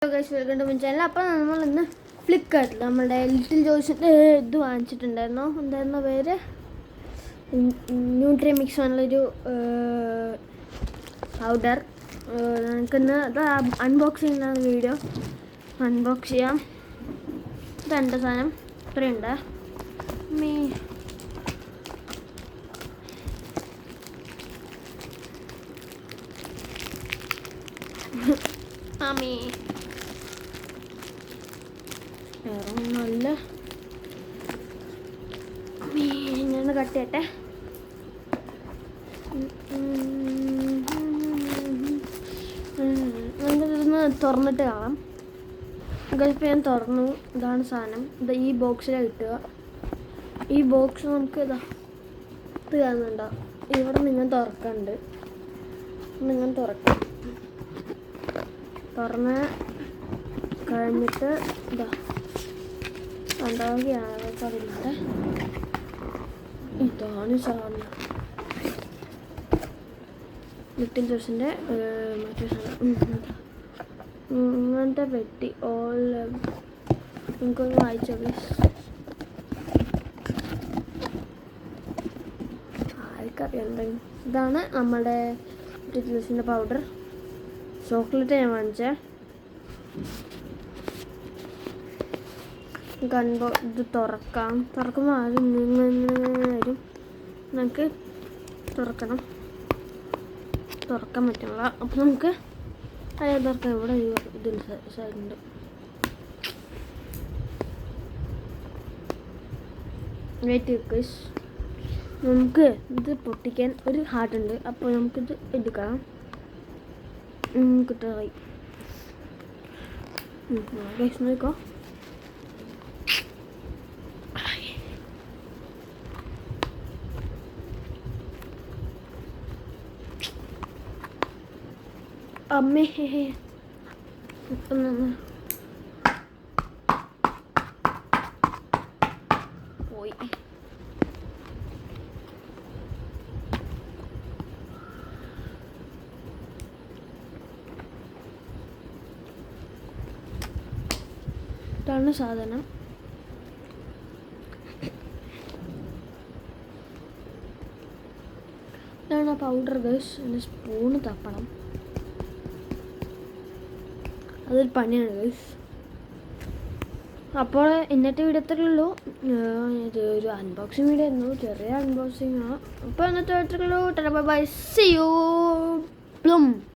Hello guys, welcome to my channel. അപ്പോൾ നമ്മൾ ഇന്ന് ഫ്ലിപ്കാർട്ടിൽ നമ്മുടെ ലിറ്റിൽ ജോയ്സിൻ്റെ ഇത് വാങ്ങിച്ചിട്ടുണ്ടായിരുന്നു. എന്തായിരുന്നു പേര്? ന്യൂട്രി മിക്സ് എന്നുള്ളൊരു പൗഡർ. നമുക്കിന്ന് അത് അൺബോക്സിങ് ചെയ്യുന്ന വീഡിയോ അൺബോക്സ് ചെയ്യാം. ഇതെൻ്റെ സാധനം ഇത്രയുണ്ട്. നല്ല ഞാൻ കട്ട് ചെയ്യട്ടെ. നമുക്കിതൊന്ന് തുറന്നിട്ട് കാണാം. ഗൾഫ് ഞാൻ തുറന്നു. ഇതാണ് സാധനം. ഇത് ഈ ബോക്സിലാണ് കിട്ടുക. ഈ ബോക്സ് നമുക്ക് ഇത് കാണുന്നുണ്ടോ? ഇവിടെ നിങ്ങൾ തുറക്കുന്നുണ്ട്. നിങ്ങൾ തുറക്കാം. തുറന്ന് കഴിഞ്ഞിട്ട് ഇതാ ഉണ്ടാവുകയാണ്. അതിലൂടെ ഇതാണ് സാധനം. ലിറ്റിൽ ജോയ്സിൻ്റെ മറ്റേ സാധനം ഇങ്ങനത്തെ പെട്ടി. നമുക്കൊന്ന് വായിച്ചോ പ്ലീസ്. ആർക്കറിയാം എന്തെങ്കിലും. ഇതാണ് നമ്മുടെ ലിറ്റിൽ ജോയ്സിൻ്റെ പൗഡർ. ചോക്ലേറ്റ് ഞാൻ വാങ്ങിച്ചേ. ഇത് തുറക്കുമ്പോൾ ആദ്യം വരും. നമുക്ക് തുറക്കാൻ പറ്റില്ല. അപ്പം നമുക്ക് തുറക്കാം. ഇവിടെ ഇതിൻ്റെ സൈഡുണ്ട്. വെയിറ്റ് ഗൈസ്, നമുക്ക് ഇത് പൊട്ടിക്കാൻ ഒരു ഹാർട്ടുണ്ട്. അപ്പോൾ നമുക്കിത് എടുക്കാം. കിട്ടായി ഗൈസ് നോക്കോ. അമ്മേ ഇപ്പം പോയി. ഇതാണ് സാധനം. ഇതാണ് പൗഡർ ഗൈസ്. അതിന് സ്പൂണ് തപ്പണം. അതൊരു പണിയാണ് ഗൈസ്. അപ്പോൾ ഇന്നത്തെ വീഡിയോ അത്രയുള്ളൂ. ഇത് ഒരു അൺബോക്സിങ് വീഡിയോ ആയിരുന്നു. ചെറിയ അൺബോക്സിങ് ആണ്. അപ്പോൾ ഇന്നത്തെ വീഡിയോ. By, see you.